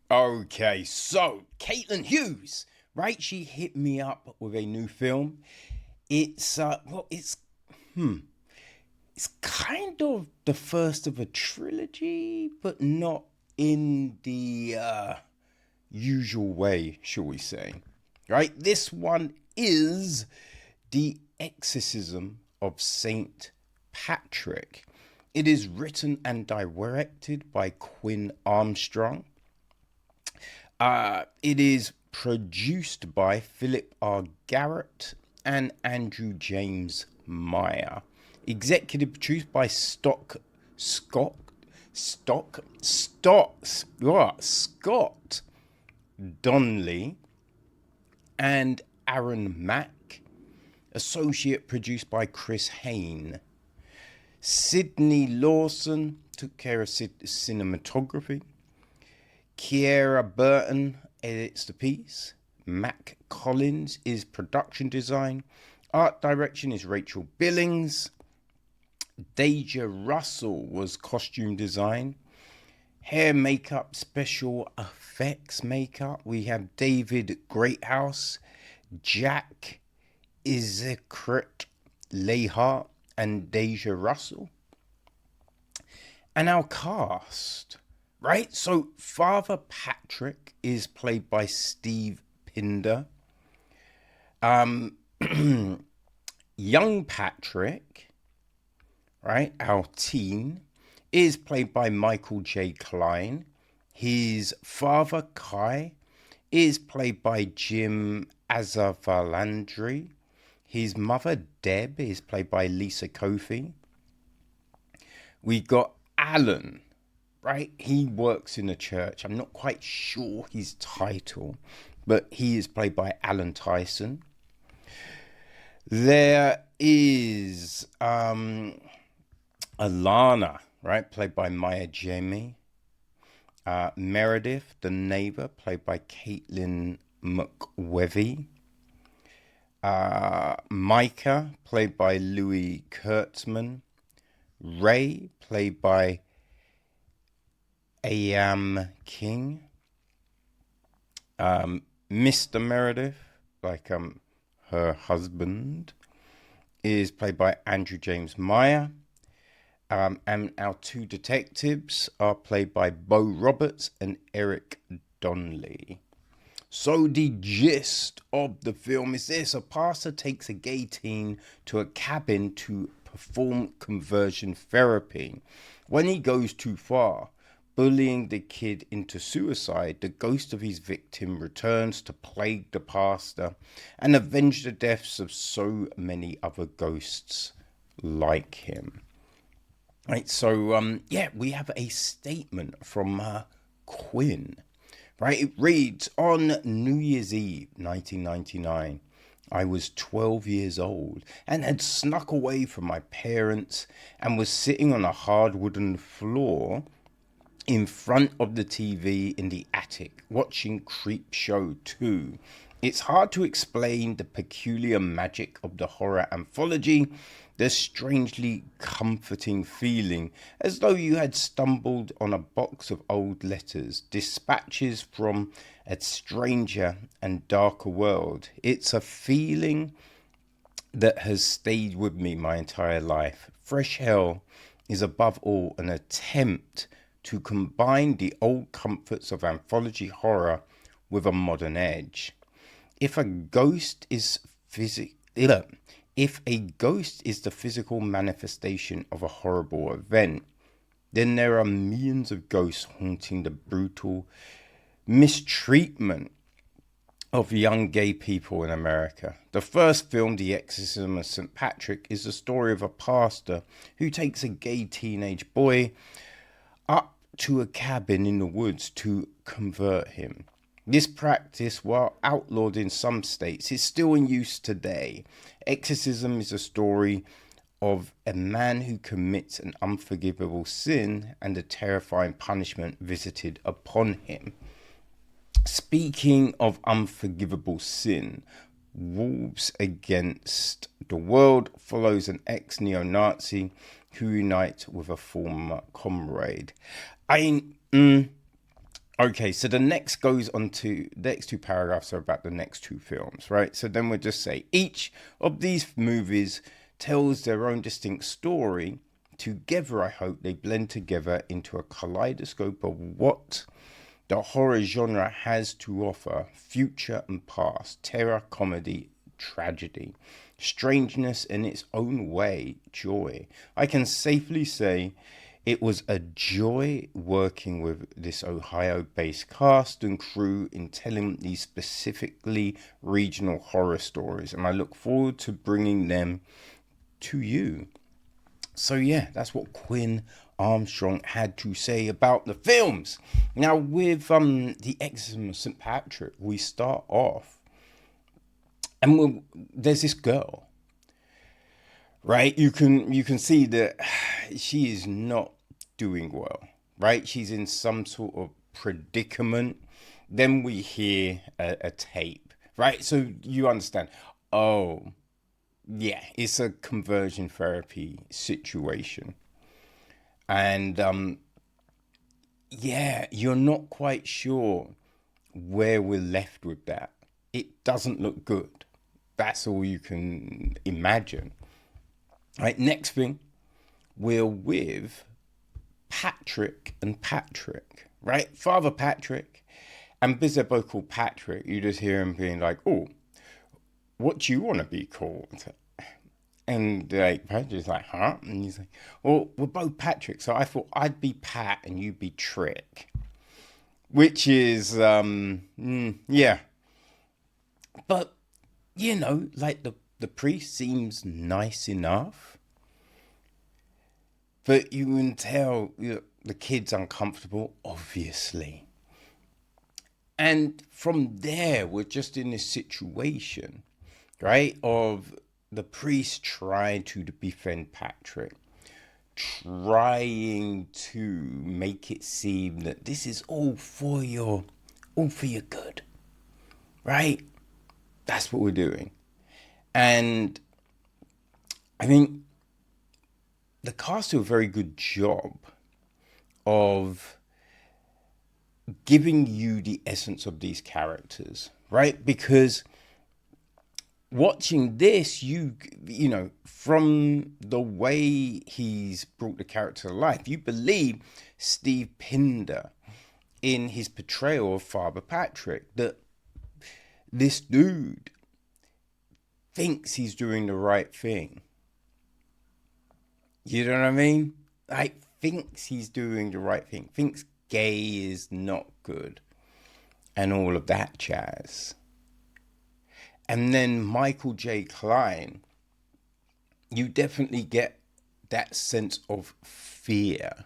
Okay, so Caitlin Hughes, right? She hit me up with a new film. It's kind of the first of a trilogy, but not in the usual way, shall we say? Right? This one is The Exorcism of Saint Patrick. It is written and directed by Quinn Armstrong. It is produced by Philip R. Garrett and Andrew James Meyer. Executive produced by Scott Donnelly and Aaron Mack. Associate produced by Chris Hain. Sidney Lawson took care of cinematography. Kiera Burton edits the piece. Mac Collins is production design. Art direction is Rachel Billings. Deja Russell was costume design. Hair makeup, special effects makeup. We have David Greathouse, Jack Izekrit Lehart, and Deja Russell. And our cast, right? So Father Patrick is played by Steve Pinder. Young Patrick, right? Our teen is played by Michael J. Cline. His father, Kai, is played by Jim Azavalandri. His mother, Deb, is played by Lisa Kofi. We got Alan, right? He works in a church. I'm not quite sure his title, but he is played by Alan Tyson. There is Alana, right? Played by Maya Jamie. Meredith, the neighbor, played by Caitlin McWevy. Micah, played by Louis Kurtzman. Ray, played by Ayam King. Mr. Meredith, like her husband, is played by Andrew James Meyer. And our two detectives are played by Bo Roberts and Eric Donnelly. So the gist of the film is this: a pastor takes a gay teen to a cabin to perform conversion therapy. When he goes too far, bullying the kid into suicide, the ghost of his victim returns to plague the pastor and avenge the deaths of so many other ghosts like him. Right, so we have a statement from Quinn. Right, it reads, on New Year's Eve 1999, I was 12 years old and had snuck away from my parents and was sitting on a hard wooden floor in front of the TV in the attic watching Creepshow 2. It's hard to explain the peculiar magic of the horror anthology, the strangely comforting feeling as though you had stumbled on a box of old letters, dispatches from a stranger and darker world. It's a feeling that has stayed with me my entire life. Fresh Hell is above all an attempt to combine the old comforts of anthology horror with a modern edge. If a ghost is the physical manifestation of a horrible event, then there are millions of ghosts haunting the brutal mistreatment of young gay people in America. The first film, The Exorcism of Saint Patrick, is the story of a pastor who takes a gay teenage boy up to a cabin in the woods to convert him. This practice, while outlawed in some states, is still in use today. Exorcism is a story of a man who commits an unforgivable sin and the terrifying punishment visited upon him. Speaking of unforgivable sin, Wolves Against the World follows an ex-neo-Nazi who unites with a former comrade. Okay, so the next goes on to the next two paragraphs are about the next two films, right? So then we'll just say each of these movies tells their own distinct story. Together, I hope they blend together into a kaleidoscope of what the horror genre has to offer: future and past, terror, comedy, tragedy, strangeness in its own way, joy. I can safely say it was a joy working with this Ohio based cast and crew in telling these specifically regional horror stories, and I look forward to bringing them to you. So, yeah, that's what Quinn Armstrong had to say about the films. Now, with the Exorcism of Saint Patrick, we start off, and there's this girl, right? You can see that she is not doing well, right? She's in some sort of predicament. Then we hear a tape, right? So you understand. Oh, yeah, it's a conversion therapy situation, and yeah, you're not quite sure where we're left with that. It doesn't look good. That's all you can imagine. Right, next thing, we're with Patrick and Patrick, right? Father Patrick, and because they're both called Patrick, you just hear him being like, oh, what do you want to be called? And like Patrick's like, huh? And he's like, well, we're both Patrick, so I thought I'd be Pat and you'd be Trick. Which is, yeah. But, like the priest seems nice enough. But you can tell the kid's uncomfortable, obviously. And from there, we're just in this situation, right, of the priest trying to befriend Patrick, trying to make it seem that this is all for your good, right? That's what we're doing. And I think the cast do a very good job of giving you the essence of these characters, right? Because watching this, you know, from the way he's brought the character to life, you believe Steve Pinder in his portrayal of Father Patrick, that this dude thinks he's doing the right thing. You know what I mean? Like, thinks he's doing the right thing, thinks gay is not good, and all of that jazz. And then Michael J. Cline, you definitely get that sense of fear,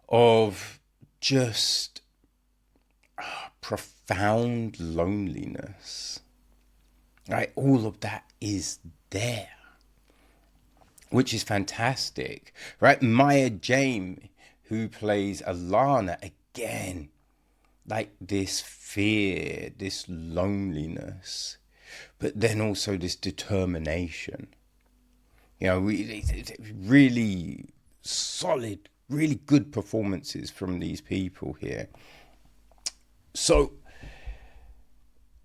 of just profound loneliness. Right? All of that is there, which is fantastic. Right? Maya Jame, who plays Alana, again, like this fear, this loneliness, but then also this determination. You know, really solid, really good performances from these people here. So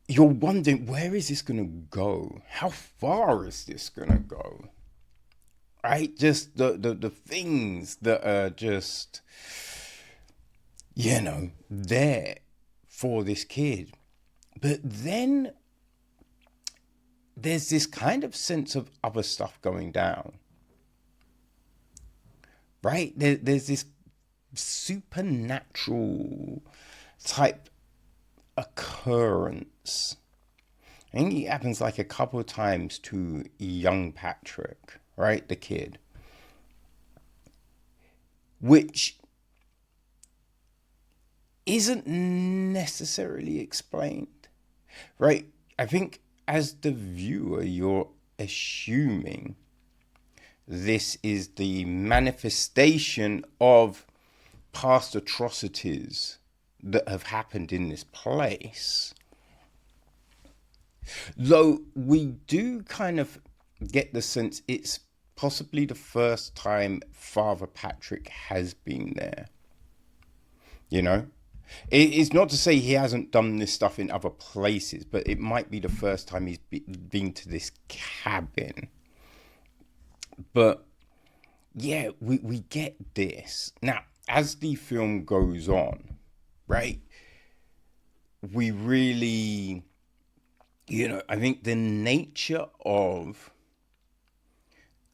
you're wondering, where is this going to go? How far is this going to go? Right? Just the things that are just, there for this kid. But then there's this kind of sense of other stuff going down. Right? There's this supernatural type occurrence. I think it happens like a couple of times to young Patrick, right? The kid. Which isn't necessarily explained, right? I think as the viewer, you're assuming this is the manifestation of past atrocities that have happened in this place. Though we do kind of get the sense it's possibly the first time Father Patrick has been there. you know. It's not to say he hasn't done this stuff in other places, but it might be the first time he's been to this cabin. But yeah, we get this. Now, as the film goes on, right, we really, I think the nature of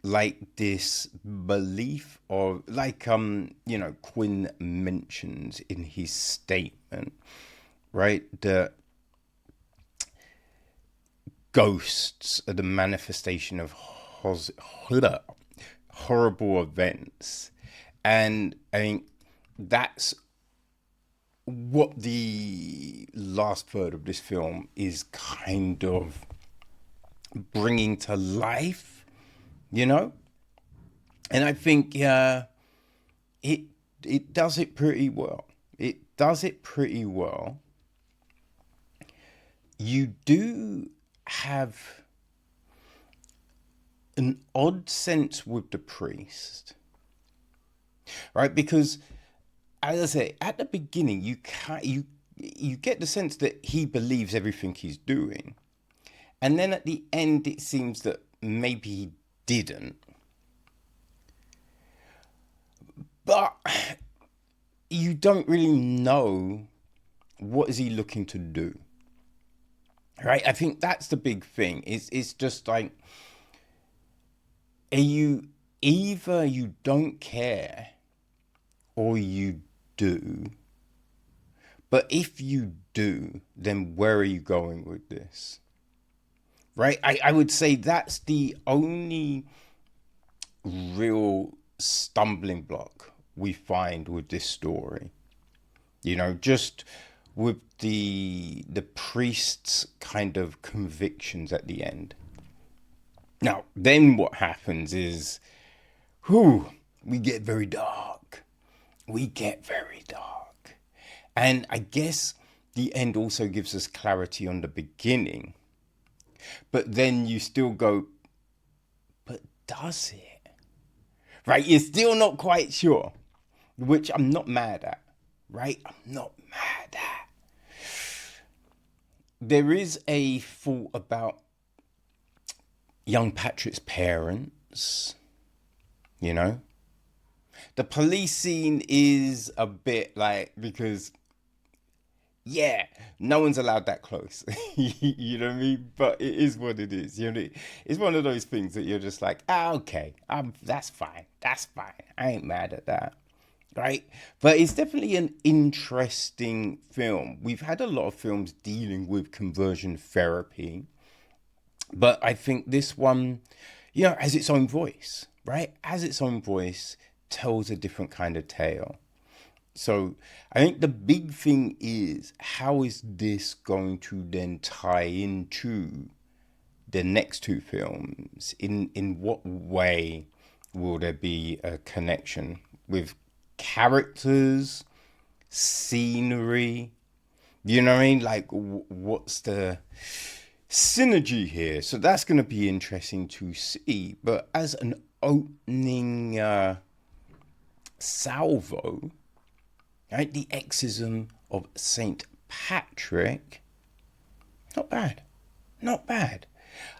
like this belief of Quinn mentions in his statement, right, that ghosts are the manifestation of horrible events. And I think that's what the last third of this film is kind of bringing to life, And I think it does it pretty well. It does it pretty well. You do have an odd sense with the priest, right? Because, as I say, at the beginning, you get the sense that he believes everything he's doing, and then at the end, it seems that maybe he didn't. But you don't really know what is he looking to do, right? I think that's the big thing. It's just like, either you don't care or you do. But if you do, then where are you going with this? Right? I would say that's the only real stumbling block we find with this story. Just with the priest's kind of convictions at the end. Now, then what happens is, we get very dark. We get very dark. And I guess the end also gives us clarity on the beginning. But then you still go, but does it? Right? You're still not quite sure, which I'm not mad at. Right? I'm not mad at. There is a thought about young Patrick's parents, The police scene is a bit like, because, yeah, no one's allowed that close. You know what I mean? But it is what it is. It's one of those things that you're just like, okay, that's fine. That's fine. I ain't mad at that. Right? But it's definitely an interesting film. We've had a lot of films dealing with conversion therapy. But I think this one, has its own voice, right? Has its own voice, tells a different kind of tale. So I think the big thing is, how is this going to then tie into the next two films? In what way will there be a connection with characters, scenery? You know what I mean? Like, what's the synergy here? So that's going to be interesting to see. But as an opening salvo, right, the Exorcism of Saint Patrick, not bad. Not bad.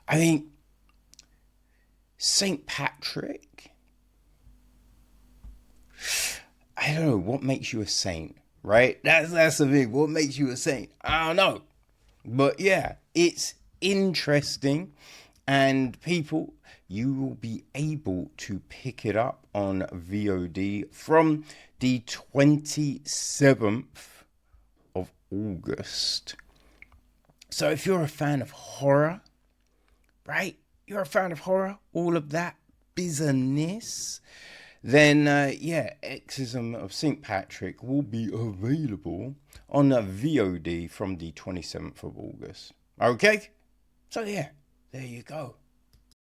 I mean, Saint Patrick, I don't know, what makes you a saint, right? That's the thing. What makes you a saint? I don't know. But yeah, it's interesting, and people, you will be able to pick it up on VOD from the 27th of August. So if you're a fan of horror, right? You're a fan of horror, all of that business, then Exorcism of Saint Patrick will be available on a VOD from the 27th of August. Okay? So yeah, there you go.